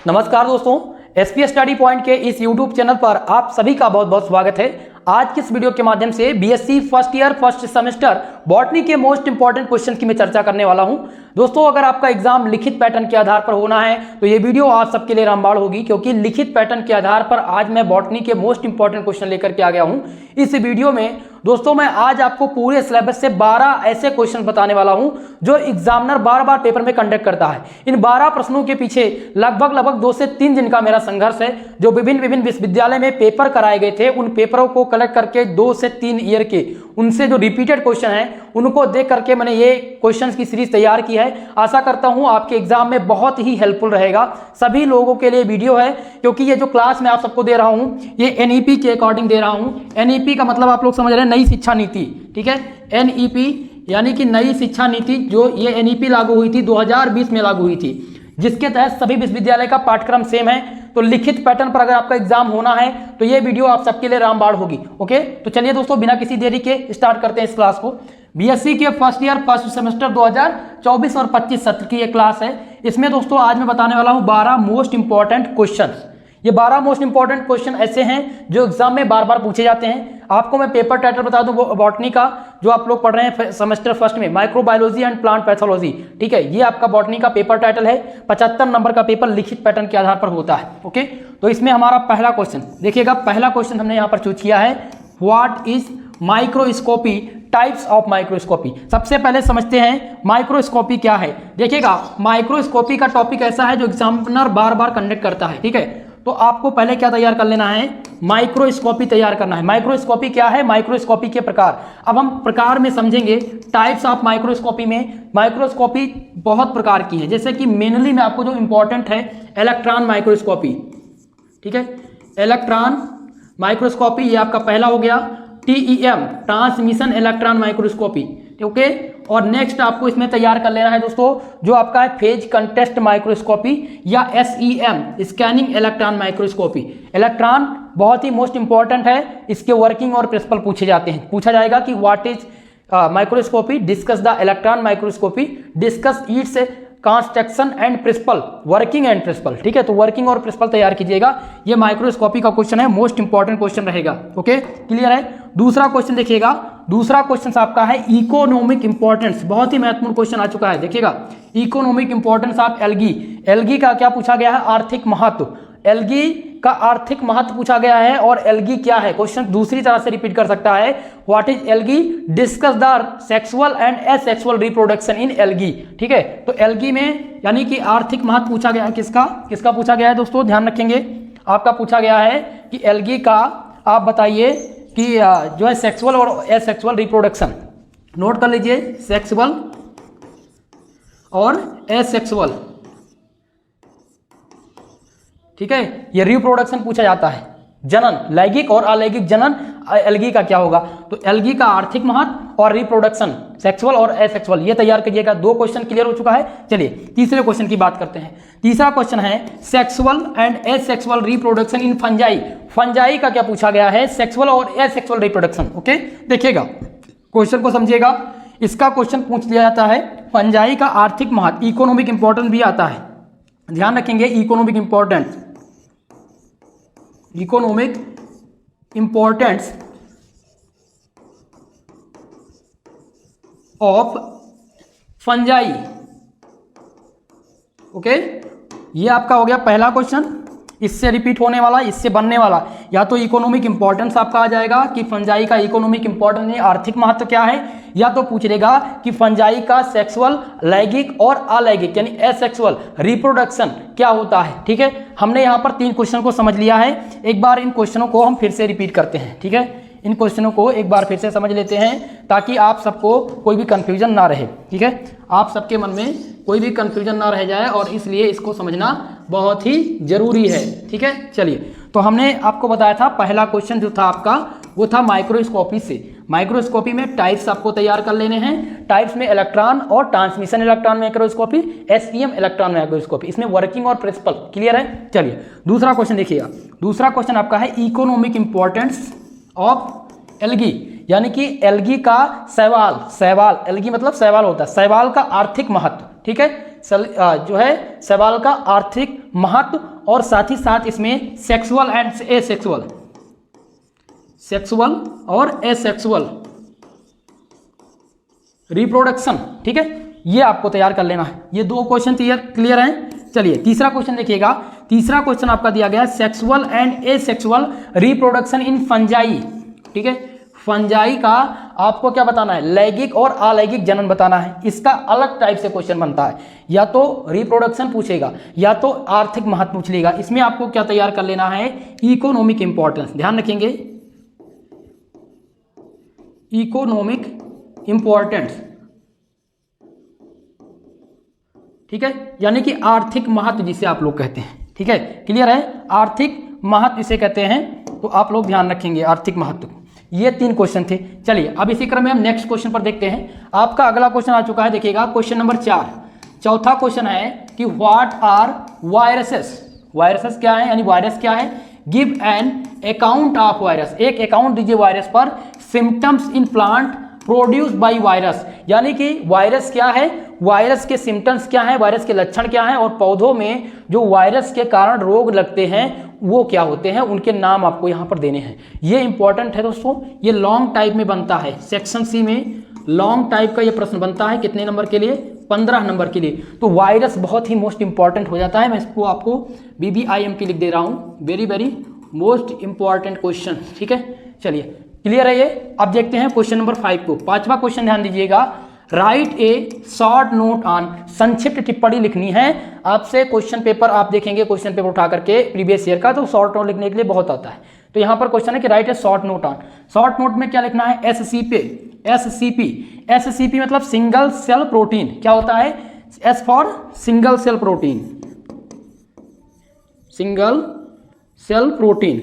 नमस्कार दोस्तों, SP study point के इस यूट्यूब चैनल पर आप सभी का बहुत बहुत स्वागत है। आज की इस वीडियो के माध्यम से BSc first year first semester botany के मोस्ट इंपॉर्टेंट क्वेश्चन की मैं चर्चा करने वाला हूं। दोस्तों, अगर आपका एग्जाम लिखित पैटर्न के आधार पर होना है तो ये वीडियो आप सबके लिए रामबाण होगी, क्योंकि लिखित पैटर्न के आधार पर आज मैं बॉटनी के मोस्ट इंपॉर्टेंट क्वेश्चन लेकर के आ गया हूं। इस वीडियो में दोस्तों मैं आज आपको पूरे सिलेबस से 12 ऐसे क्वेश्चन बताने वाला हूं जो एग्जामिनर बार बार पेपर में कंडक्ट करता है। इन 12 प्रश्नों के पीछे लगभग 2 से 3 दिन का मेरा संघर्ष है। जो विभिन्न विश्वविद्यालय में पेपर कराए गए थे उन पेपरों को कलेक्ट करके 2 से 3 ईयर के उनसे जो रिपीटेड क्वेश्चन है उनको देख करके मैंने ये क्वेश्चंस की सीरीज तैयार की है। आशा करता हूं आपके एग्जाम में बहुत ही हेल्पफुल रहेगा। सभी लोगों के लिए वीडियो है, क्योंकि ये जो क्लास मैं आप सबको दे रहा हूं ये एनईपी के अकॉर्डिंग दे रहा हूं। एनईपी का मतलब आप लोग समझ रहे हैं, नई शिक्षा नीति। ठीक है, एनईपी यानी कि नई शिक्षा नीति, जो ये एनईपी लागू हुई थी 2020 में लागू हुई थी, जिसके तहत सभी विश्वविद्यालय का पाठ्यक्रम सेम है। तो लिखित पैटर्न पर अगर आपका एग्जाम होना है तो ये वीडियो आप सबके लिए रामबाण होगी। ओके, तो चलिए दोस्तों बिना किसी देरी के स्टार्ट करते हैं इस क्लास को। बीएससी के फर्स्ट ईयर फर्स्ट सेमेस्टर 2024 और 25 सत्र की ये क्लास है। इसमें दोस्तों आज मैं बताने वाला हूं 12 मोस्ट इंपॉर्टेंट क्वेश्चन। ये 12 मोस्ट इंपॉर्टेंट क्वेश्चन ऐसे हैं जो एग्जाम में बार बार पूछे जाते हैं। आपको मैं पेपर टाइटल बता दूं बॉटनी का, जो आप लोग पढ़ रहे हैं सेमेस्टर फर्स्ट में, माइक्रोबायोलॉजी एंड प्लांट पैथोलॉजी। ठीक है, ये आपका बॉटनी का पेपर टाइटल है। 75 नंबर का पेपर लिखित पैटर्न के आधार पर होता है। ओके, तो इसमें हमारा पहला क्वेश्चन देखिएगा। पहला क्वेश्चन हमने यहाँ पर चूज किया है, what is microscopy, types of microscopy. सबसे पहले समझते हैं माइक्रोस्कोपी क्या है। देखिएगा, माइक्रोस्कोपी का टॉपिक ऐसा है जो एग्जामिनर बार बार कंडक्ट करता है। ठीक है, तो आपको पहले क्या तैयार कर लेना है, माइक्रोस्कोपी तैयार करना है। माइक्रोस्कोपी क्या है, माइक्रोस्कोपी के प्रकार। अब हम प्रकार में समझेंगे। टाइप्स ऑफ माइक्रोस्कोपी में माइक्रोस्कोपी बहुत प्रकार की है, जैसे कि मेनली में आपको जो इंपॉर्टेंट है इलेक्ट्रॉन माइक्रोस्कोपी। ठीक है, इलेक्ट्रॉन माइक्रोस्कोपी ये आपका पहला हो गया। TEM transmission electron microscopy. Okay, और नेक्स्ट आपको इसमें तैयार कर लेना है दोस्तों जो आपका है फेज कंटेस्ट माइक्रोस्कोपी, या SEM scanning electron microscopy. Electron बहुत ही मोस्ट इंपॉर्टेंट है, इसके वर्किंग और प्रिंसिपल पूछे जाते हैं। पूछा जाएगा कि what is microscopy, discuss the electron microscopy, discuss its construction and principle, working and principle. ठीक है, तो वर्किंग और प्रिंसिपल तैयार कीजिएगा। ये माइक्रोस्कोपी का क्वेश्चन है, मोस्ट इंपॉर्टेंट क्वेश्चन रहेगा। ओके, क्लियर है। दूसरा क्वेश्चन देखिएगा, दूसरा क्वेश्चन आपका है इकोनॉमिक इंपॉर्टेंस। बहुत ही महत्वपूर्ण क्वेश्चन आ चुका है। देखिएगा, economic importance of algae. Algae का क्या पूछा गया है, आर्थिक महत्व। एल्गी का आर्थिक महत्व पूछा गया है। और एल्गी क्या है, क्वेश्चन दूसरी तरह से रिपीट कर सकता है, what is algae, discuss the sexual and asexual reproduction in algae. ठीक है, तो एल्गी में यानी कि आर्थिक महत्व पूछा गया है। किसका पूछा गया है दोस्तों, ध्यान रखेंगे। आपका पूछा गया है कि एल्गी का आप बताइए कि जो है सेक्सुअल और एसेक्सुअल रिप्रोडक्शन, नोट कर लीजिए, सेक्सुअल और एसेक्सुअल। ठीक है, ये रिप्रोडक्शन पूछा जाता है, जनन, लैंगिक और अलैंगिक जनन एल्गी का क्या होगा। तो एल्गी का आर्थिक महत्व और रिप्रोडक्शन, सेक्सुअल और एसेक्सुअल, ये तैयार करिएगा। 2 क्वेश्चन क्लियर हो चुका है। चलिए तीसरे क्वेश्चन की बात करते हैं। तीसरा क्वेश्चन है sexual and asexual reproduction in fungi. Fungi का क्या पूछा गया है, सेक्सुअल और एसेक्सुअल रिप्रोडक्शन। ओके, देखिएगा क्वेश्चन को समझिएगा। इसका क्वेश्चन पूछ लिया जाता है फंजाई का आर्थिक महत्व, इकोनॉमिक इंपॉर्टेंस भी आता है, ध्यान रखेंगे। Economic importance, economic importance of fungi. Okay, ये आपका हो गया पहला क्वेश्चन। इससे रिपीट होने वाला, इससे बनने वाला, या तो इकोनॉमिक इंपॉर्टेंस आपका आ जाएगा कि फंजाई का इकोनॉमिक इंपॉर्टेंस आर्थिक महत्व क्या है, या तो पूछ लेगा कि फंजाई का सेक्सुअल, लैंगिक और अलैंगिक यानी एसेक्सुअल रिप्रोडक्शन क्या होता है। ठीक है, हमने यहाँ पर 3 क्वेश्चन को समझ लिया है। एक बार इन क्वेश्चनों को हम फिर से रिपीट करते हैं। ठीक है, इन क्वेश्चनों को एक बार फिर से समझ लेते हैं ताकि आप सबको कोई भी कंफ्यूजन ना रहे। ठीक है, आप सबके मन में कोई भी कंफ्यूजन ना रह जाए, और इसलिए इसको समझना बहुत ही जरूरी है। ठीक है, चलिए, तो हमने आपको बताया था पहला क्वेश्चन जो था आपका वो था माइक्रोस्कोपी से। माइक्रोस्कोपी में टाइप्स आपको तैयार कर लेने हैं। टाइप्स में इलेक्ट्रॉन और transmission electron microscopy, SEM electron microscopy, इसमें वर्किंग और प्रिंसिपल। क्लियर है। चलिए दूसरा क्वेश्चन देखिएगा। दूसरा क्वेश्चन आपका है इकोनॉमिक इंपॉर्टेंस ऑफ एल्गी, यानी कि एल्गी का शैवाल, एल्गी मतलब शैवाल होता है, शैवाल का आर्थिक महत्व। ठीक है, जो है सवाल का आर्थिक महत्व और साथ ही साथ इसमें सेक्सुअल एंड एसेक्सुअल, सेक्सुअल और एसेक्सुअल रिप्रोडक्शन, ठीक है, ये आपको तैयार कर लेना है। ये दो क्वेश्चन क्लियर हैं। चलिए तीसरा क्वेश्चन देखिएगा। तीसरा क्वेश्चन आपका दिया गया है sexual and asexual reproduction in fungi, ठीक है। फंजाई का आपको क्या बताना है, लैंगिक और अलैंगिक जनन बताना है। इसका अलग टाइप से क्वेश्चन बनता है, या तो रिप्रोडक्शन पूछेगा या तो आर्थिक महत्व पूछ लेगा। इसमें आपको क्या तैयार कर लेना है, इकोनॉमिक इंपॉर्टेंस, ध्यान रखेंगे, इकोनॉमिक इंपॉर्टेंस, ठीक है, यानी कि आर्थिक महत्व जिसे आप लोग कहते हैं, ठीक है, क्लियर है, आर्थिक महत्व इसे कहते हैं, तो आप लोग ध्यान रखेंगे आर्थिक महत्व। ये 3 क्वेश्चन थे। चलिए अब इसी क्रम में हम नेक्स्ट क्वेश्चन पर देखते हैं। आपका अगला क्वेश्चन आ चुका है, देखिएगा क्वेश्चन नंबर 4। चौथा क्वेश्चन है कि व्हाट आर वायरसेस, वायरसेस क्या है, यानी वायरस क्या है, give an account of virus, एक अकाउंट दीजिए वायरस पर, symptoms in plant produce by virus, यानी कि वायरस क्या है, वायरस के सिम्टम्स क्या है, वायरस के लक्षण क्या है, और पौधों में जो वायरस के कारण रोग लगते हैं वो क्या होते हैं, उनके नाम आपको यहाँ पर देने हैं। ये इंपॉर्टेंट है दोस्तों, ये लॉन्ग टाइप में बनता है, सेक्शन सी में लॉन्ग टाइप का ये प्रश्न बनता है। कितने नंबर के लिए, 15 नंबर के लिए। तो वायरस बहुत ही मोस्ट इंपॉर्टेंट हो जाता है। मैं इसको आपको BBIMP लिख दे रहा हूँ, very very most important question, ठीक है। चलिए क्लियर है ये। अब देखते हैं क्वेश्चन नंबर 5 को। 5वां क्वेश्चन ध्यान दीजिएगा, right a short note on, संक्षिप्त टिप्पणी लिखनी है। आपसे क्वेश्चन पेपर आप देखेंगे, क्वेश्चन पेपर उठा करके प्रीवियस ईयर का, तो शॉर्ट नोट लिखने के लिए बहुत आता है। तो यहाँ पर क्वेश्चन है कि write a short note on, short note में क्या लिखना है, SCP मतलब सिंगल सेल प्रोटीन, क्या होता है, S for single cell protein, single cell protein,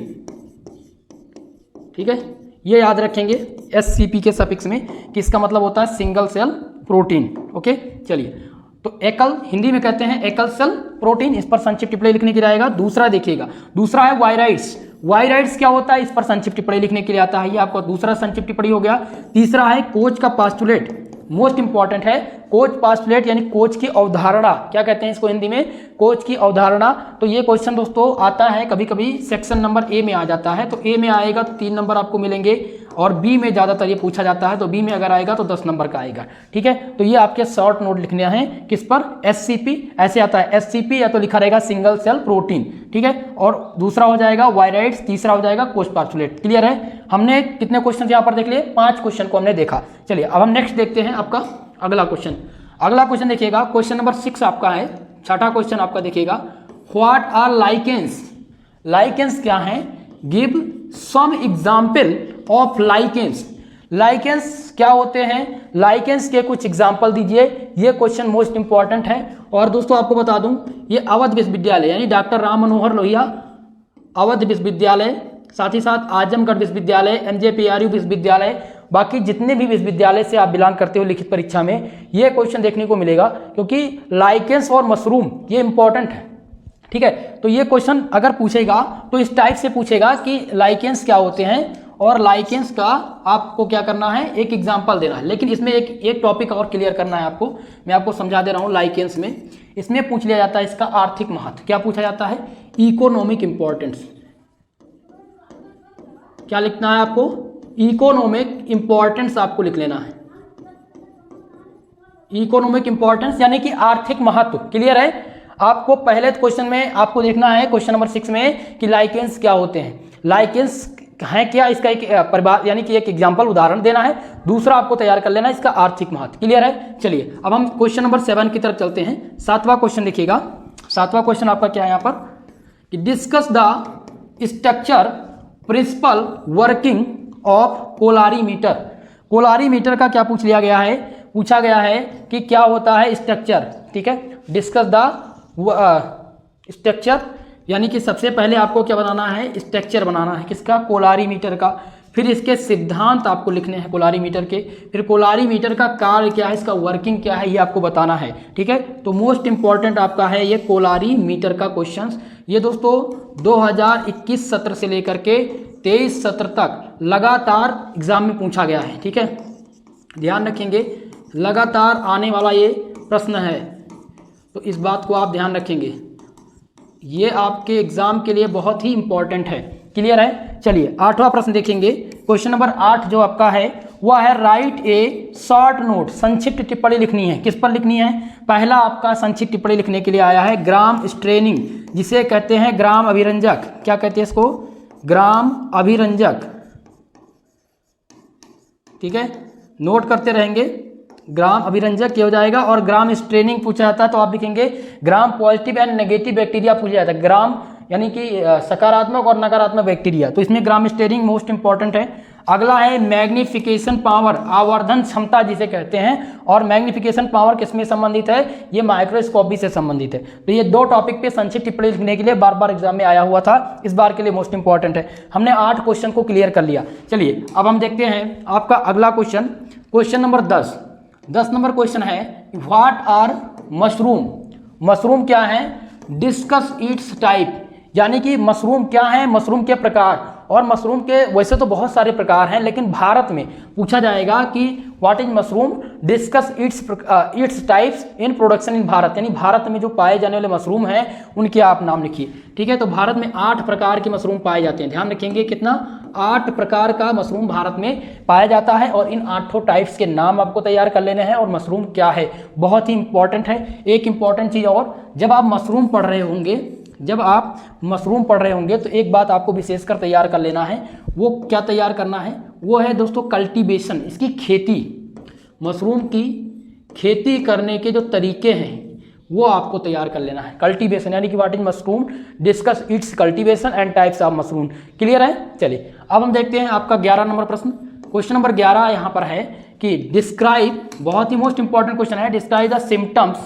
ठीक है, ये याद रखेंगे SCP के सफिक्स में कि इसका मतलब होता है सिंगल सेल प्रोटीन, ओके। चलिए तो एकल, हिंदी में कहते हैं एकल सेल प्रोटीन, इस पर संक्षिप्त टिप्पणी लिखने के लिए आएगा। दूसरा देखिएगा, दूसरा है वायराइड्स, वायराइड्स क्या होता है, इस पर संक्षिप्त टिप्पणी लिखने के लिए आता है, ये आपका दूसरा संक्षिप्त टिप्पणी हो गया। तीसरा है कोच का पास्टुलेट, मोस्ट इंपॉर्टेंट है, कोच पास्टुलेट यानी कोच की अवधारणा, क्या कहते हैं इसको हिंदी में, कोच की अवधारणा। तो ये क्वेश्चन दोस्तों आता है कभी कभी सेक्शन नंबर ए में आ जाता है, तो ए में आएगा तो 3 नंबर आपको मिलेंगे, और बी में ज़्यादातर ये पूछा जाता है, तो बी में अगर आएगा तो 10 नंबर का आएगा, ठीक है। तो ये आपके शॉर्ट नोट लिखने हैं, किस पर, SCP, ऐसे आता है SCP, या तो लिखा रहेगा सिंगल सेल प्रोटीन, ठीक है, और दूसरा हो जाएगा वायराइड्स, तीसरा हो जाएगा कोच पास्टुलेट। क्लियर है। हमने कितने क्वेश्चन यहाँ पर देख लिए, 5 क्वेश्चन को हमने देखा। चलिए अब हम नेक्स्ट देखते हैं आपका अगला क्वेश्चन। अगला क्वेश्चन देखिएगा, क्वेश्चन नंबर 6 आपका है, छठा क्वेश्चन आपका देखिएगा, व्हाट आर लाइकेंस, लाइकेंस क्या है, give some example of lichens, lichens क्या होते हैं, लाइकेंस के कुछ एग्जाम्पल दीजिए। ये क्वेश्चन मोस्ट इंपॉर्टेंट है। और दोस्तों आपको बता दूं, ये अवध विश्वविद्यालय यानी डॉक्टर राम मनोहर लोहिया अवध विश्वविद्यालय, साथ ही साथ आजमगढ़ विश्वविद्यालय, NJPRU विश्वविद्यालय, बाकी जितने भी विश्वविद्यालय से आप बिलोंग करते हो लिखित परीक्षा में ये क्वेश्चन देखने को मिलेगा, क्योंकि लाइकेंस और मशरूम ये इंपॉर्टेंट है, ठीक है। तो ये क्वेश्चन अगर पूछेगा तो इस टाइप से पूछेगा कि लाइकेंस क्या होते हैं, और लाइकेंस का आपको क्या करना है, एक एग्जाम्पल देना है। लेकिन इसमें एक टॉपिक और क्लियर करना है आपको, मैं आपको समझा दे रहा हूँ। लाइकेंस में इसमें पूछ लिया जाता है इसका आर्थिक महत्व, क्या पूछा जाता है, इकोनॉमिक इंपॉर्टेंस, क्या लिखना है आपको, इकोनॉमिक इंपॉर्टेंस आपको लिख लेना है, इकोनॉमिक इंपॉर्टेंस यानी कि आर्थिक महत्व। क्लियर है। आपको पहले क्वेश्चन में आपको देखना है, क्वेश्चन नंबर 6 में, कि लाइकेंस क्या होते हैं, लाइकेंस है क्या, इसका एक परिभाषा यानी कि एक एग्जाम्पल उदाहरण देना है। दूसरा आपको तैयार कर लेना है इसका आर्थिक महत्व। क्लियर है। चलिए अब हम क्वेश्चन नंबर 7 की तरफ चलते हैं। 7वां क्वेश्चन देखिएगा। 7वां क्वेश्चन आपका क्या है यहाँ पर, कि discuss the structure principle working of colorimeter. Colorimeter का क्या पूछ लिया गया है, पूछा गया है कि क्या होता है स्ट्रक्चर, ठीक है। डिस्कस द स्ट्रक्चर यानी कि सबसे पहले आपको क्या बनाना है, स्ट्रक्चर बनाना है किसका, कोलारीमीटर का। फिर इसके सिद्धांत आपको लिखने हैं कोलारीमीटर के, फिर कोलारीमीटर का कार्य क्या है, इसका वर्किंग क्या है, ये आपको बताना है, ठीक है। तो मोस्ट इंपॉर्टेंट आपका है ये कोलारीमीटर का क्वेश्चंस। ये दोस्तों 2021 सत्र से लेकर के 23 सत्र तक लगातार एग्जाम में पूछा गया है, ठीक है। ध्यान रखेंगे, लगातार आने वाला ये प्रश्न है। तो इस बात को आप ध्यान रखेंगे, ये आपके एग्जाम के लिए बहुत ही इंपॉर्टेंट है। क्लियर है? चलिए 8वां प्रश्न देखेंगे। क्वेश्चन नंबर 8 जो आपका है वह है राइट ए शॉर्ट नोट। संक्षिप्त टिप्पणी लिखनी है। किस पर लिखनी है? पहला आपका संक्षिप्त टिप्पणी लिखने के लिए आया है ग्राम स्ट्रेनिंग, जिसे कहते हैं ग्राम अभिरंजक। क्या कहते हैं इसको? ग्राम अभिरंजक। ठीक है, नोट करते रहेंगे। ग्राम अभिरंजक ये हो जाएगा। और ग्राम स्ट्रेनिंग पूछा जाता है तो आप लिखेंगे gram positive and negative bacteria पूछा जाता है। ग्राम यानी कि सकारात्मक और नकारात्मक बैक्टीरिया, तो इसमें ग्राम स्ट्रेनिंग मोस्ट इंपॉर्टेंट है। अगला है मैग्निफिकेशन पावर, आवर्धन क्षमता जिसे कहते हैं। और मैग्निफिकेशन पावर किसमें संबंधित है? ये माइक्रोस्कोपी से संबंधित है। तो ये 2 टॉपिक पे संक्षिप्त टिप्पणी लिखने के लिए बार बार एग्जाम में आया हुआ था, इस बार के लिए मोस्ट इंपॉर्टेंट है। हमने 8 क्वेश्चन को क्लियर कर लिया। चलिए अब हम देखते हैं आपका अगला question, question number 10 number question है व्हाट आर मशरूम। मशरूम क्या है? डिस्कस इट्स टाइप, यानी कि मशरूम क्या है, मशरूम के प्रकार। और मशरूम के वैसे तो बहुत सारे प्रकार हैं, लेकिन भारत में पूछा जाएगा कि what is mushroom, discuss its types in production in Bharat, यानी भारत में जो पाए जाने वाले मशरूम हैं उनके आप नाम लिखिए। ठीक है, तो भारत में 8 प्रकार के मशरूम पाए जाते हैं। ध्यान रखेंगे कितना? 8 प्रकार का मशरूम भारत में पाया जाता है। और इन 8 टाइप्स के नाम आपको तैयार कर लेने हैं। और मशरूम क्या है बहुत ही इंपॉर्टेंट है। एक इंपॉर्टेंट चीज़ और, जब आप मशरूम पढ़ रहे होंगे तो एक बात आपको विशेषकर तैयार कर लेना है। वो क्या तैयार करना है? वो है दोस्तों कल्टीवेशन, इसकी खेती। मशरूम की खेती करने के जो तरीके हैं वो आपको तैयार कर लेना है। कल्टीवेशन यानी कि what is mushroom, discuss it's cultivation and types of mushroom. Clear है? चलिए अब हम देखते हैं आपका 11 नंबर प्रश्न। क्वेश्चन नंबर 11 यहाँ पर है कि डिस्क्राइब, बहुत ही मोस्ट इंपॉर्टेंट क्वेश्चन है, describe the symptoms,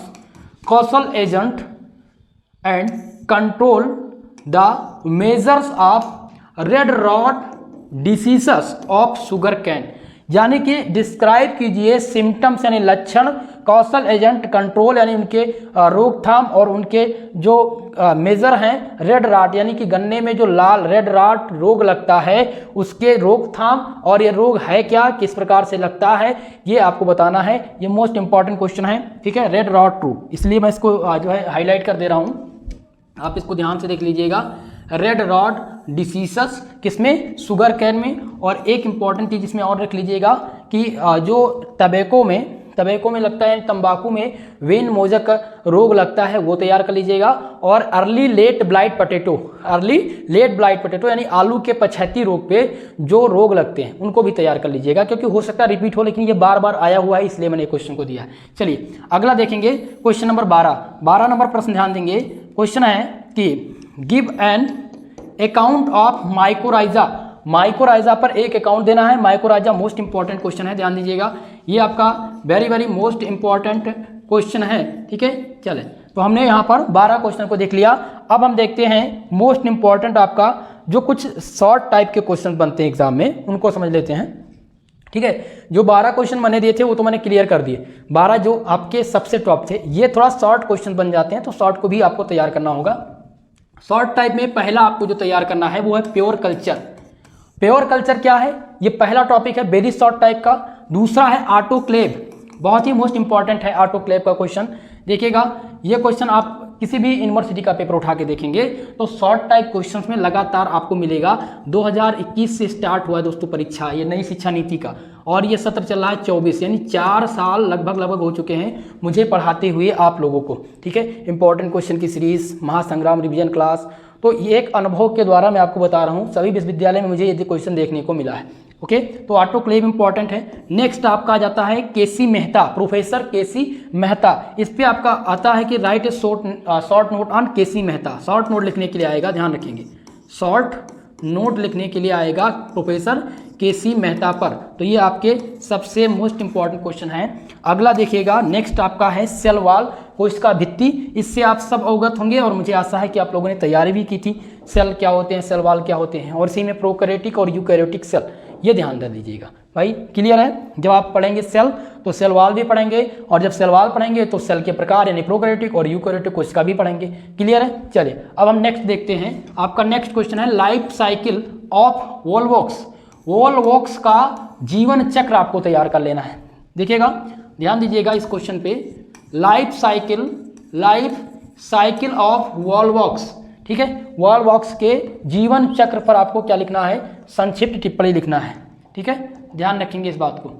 causal agent and control the measures of red rot diseases of sugar cane. यानी कि डिस्क्राइब कीजिए सिम्टम्स यानी लक्षण, कॉजल एजेंट कंट्रोल यानी उनके रोकथाम, और उनके जो मेजर हैं रेड रॉट यानी कि गन्ने में जो लाल रेड रॉट रोग लगता है उसके रोकथाम, और ये रोग है क्या, किस प्रकार से लगता है, ये आपको बताना है। ये मोस्ट इंपॉर्टेंट क्वेश्चन है। ठीक है, रेड रॉट रोग, इसलिए मैं इसको जो है हाईलाइट कर दे रहा हूँ, आप इसको ध्यान से देख लीजिएगा। रेड रॉट डिसीजेस किसमें? शुगर कैन में। और एक इंपॉर्टेंट चीज इसमें और रख लीजिएगा कि जो टबैको में लगता है, तंबाकू में वेन मोजक रोग लगता है, वो तैयार कर लीजिएगा। और अर्ली लेट ब्लाइट पोटैटो यानी आलू के पछैती रोग पे जो रोग लगते हैं उनको भी तैयार कर लीजिएगा, क्योंकि हो सकता है रिपीट हो, लेकिन ये बार बार आया हुआ है इसलिए मैंने क्वेश्चन को दिया है। चलिए अगला देखेंगे क्वेश्चन नंबर 12 नंबर प्रश्न ध्यान देंगे। क्वेश्चन है कि give an account of mycorrhiza पर एक अकाउंट देना है। माइकोराइजा मोस्ट इंपॉर्टेंट क्वेश्चन है, ध्यान दीजिएगा। ये आपका वेरी मोस्ट इंपॉर्टेंट क्वेश्चन है। ठीक है, चले तो हमने यहाँ पर 12 क्वेश्चन को देख लिया। अब हम देखते हैं मोस्ट इंपॉर्टेंट आपका जो कुछ शॉर्ट टाइप के क्वेश्चन बनते हैं एग्जाम में, उनको समझ लेते हैं। ठीक है, जो 12 क्वेश्चन मैंने दिए थे वो तो मैंने क्लियर कर दिए। 12 जो आपके सबसे टॉप थे, ये थोड़ा शॉर्ट क्वेश्चन बन जाते हैं, तो शॉर्ट को भी आपको तैयार करना होगा। शॉर्ट टाइप में पहला आपको जो तैयार करना है वो है प्योर कल्चर। प्योर कल्चर क्या है? ये पहला टॉपिक है, वेरी शॉर्ट टाइप का। दूसरा है ऑटोक्लेव, बहुत ही मोस्ट इंपॉर्टेंट है ऑटोक्लेव का क्वेश्चन। देखिएगा ये क्वेश्चन आप किसी भी यूनिवर्सिटी का पेपर उठा के देखेंगे तो शॉर्ट टाइप क्वेश्चंस में लगातार आपको मिलेगा। 2021 से स्टार्ट हुआ है दोस्तों परीक्षा, ये नई शिक्षा नीति का, और ये सत्र चल रहा है 24, यानी 4 साल लगभग हो चुके हैं मुझे पढ़ाते हुए आप लोगों को। ठीक है, इंपॉर्टेंट क्वेश्चन की सीरीज, महासंग्राम रिवीजन क्लास, तो ये एक अनुभव के द्वारा मैं आपको बता रहा हूँ। सभी विश्वविद्यालय में मुझे ये क्वेश्चन देखने को मिला है। ओके, तो ऑटोक्लेव इंपॉर्टेंट है। नेक्स्ट आपका आ जाता है KC Mehta, professor KC Mehta. इस पे आपका आता है कि write a short note on KC Mehta. Short note लिखने के लिए आएगा, ध्यान रखेंगे, शॉर्ट नोट लिखने के लिए आएगा प्रोफेसर केसी मेहता पर। तो ये आपके सबसे मोस्ट इंपॉर्टेंट क्वेश्चन है। अगला देखिएगा, नेक्स्ट आपका है सेल वॉल, कोशिका का भित्ति। इससे आप सब अवगत होंगे और मुझे आशा है कि आप लोगों ने तैयारी भी की थी। सेल क्या होते हैं, सेल वॉल क्या होते हैं, और इसी में प्रोकैरियोटिक और यूकैरियोटिक सेल, ये ध्यान दे दीजिएगा भाई। क्लियर है? जब आप पढ़ेंगे सेल तो सेल वॉल भी पढ़ेंगे, और जब सेल वॉल पढ़ेंगे तो सेल के प्रकार यानी प्रोकैरियोटिक और यूकैरियोटिक कोशिका भी पढ़ेंगे। क्लियर है? चलिए अब हम नेक्स्ट देखते हैं। आपका नेक्स्ट क्वेश्चन है लाइफ साइकिल ऑफ वोल्वॉक्स। वोल्वॉक्स का जीवन चक्र आपको तैयार कर लेना है। देखिएगा, ध्यान दीजिएगा इस क्वेश्चन पे, life cycle life cycle of Volvox, ठीक है। वॉलवॉक्स के जीवन चक्र पर आपको क्या लिखना है, संक्षिप्त टिप्पणी लिखना है, ठीक है, ध्यान रखेंगे इस बात को।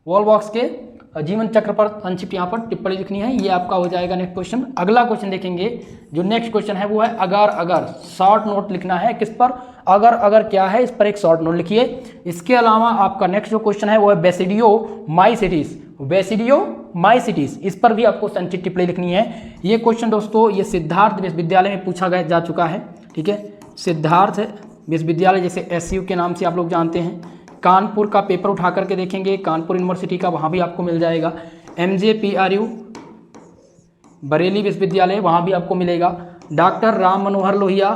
वॉलवॉक्स के जीवन चक्र पर संक्षिप्त यहाँ पर टिप्पणी लिखनी है, ये आपका हो जाएगा नेक्स्ट क्वेश्चन। अगला क्वेश्चन देखेंगे, जो नेक्स्ट क्वेश्चन है वो है अगर अगर, शॉर्ट नोट लिखना है किस पर, अगर अगर क्या है इस पर एक शॉर्ट नोट लिखिए। इसके अलावा आपका नेक्स्ट जो क्वेश्चन है वो है बेसिडियो माइसिटीज, बेसिडियो माइसिटीज, इस पर भी आपको संक्षिप्त टिप्पणी लिखनी है। ये क्वेश्चन दोस्तों ये सिद्धार्थ विश्वविद्यालय में पूछा गया जा चुका है, ठीक है, सिद्धार्थ विश्वविद्यालय जैसे SU के नाम से आप लोग जानते हैं। कानपुर का पेपर उठा करके देखेंगे, कानपुर यूनिवर्सिटी का, वहाँ भी आपको मिल जाएगा। MJPRU बरेली विश्वविद्यालय, वहाँ भी आपको मिलेगा। डॉक्टर राम मनोहर लोहिया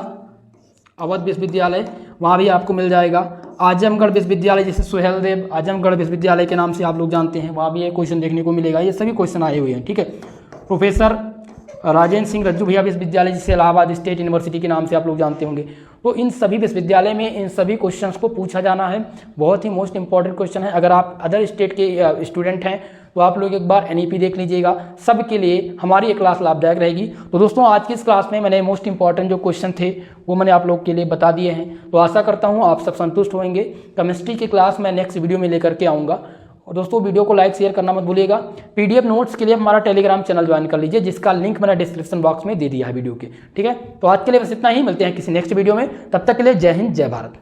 अवध विश्वविद्यालय, वहाँ भी आपको मिल जाएगा। आजमगढ़ विश्वविद्यालय जैसे सुहेलदेव आजमगढ़ विश्वविद्यालय के नाम से आप लोग जानते हैं, वहाँ भी ये क्वेश्चन देखने को मिलेगा। ये सभी क्वेश्चन आए हुए हैं, ठीक है। प्रोफेसर राजेंद्र सिंह रज्जू भैया विश्वविद्यालय जिसे इलाहाबाद स्टेट यूनिवर्सिटी के नाम से आप लोग जानते होंगे। तो इन सभी विश्वविद्यालय में इन सभी क्वेश्चंस को पूछा जाना है, बहुत ही मोस्ट इंपॉर्टेंट क्वेश्चन है। अगर आप अदर स्टेट के स्टूडेंट हैं तो आप लोग एक बार NEP देख लीजिएगा, सबके लिए हमारी ये क्लास लाभदायक रहेगी। तो दोस्तों आज की इस क्लास में मैंने मोस्ट इंपॉर्टेंट जो क्वेश्चन थे वो मैंने आप लोग के लिए बता दिए हैं। तो आशा करता हूँ आप सब संतुष्ट होंगे। केमिस्ट्री की क्लास मैं नेक्स्ट वीडियो में लेकर के आऊँगा। और दोस्तों वीडियो को लाइक शेयर करना मत भूलिएगा। PDF नोट्स के लिए हमारा टेलीग्राम चैनल ज्वाइन कर लीजिए, जिसका लिंक मैंने डिस्क्रिप्शन बॉक्स में दे दिया है वीडियो के, ठीक है। तो आज के लिए बस इतना ही, मिलते हैं किसी नेक्स्ट वीडियो में, तब तक के लिए जय हिंद जय भारत।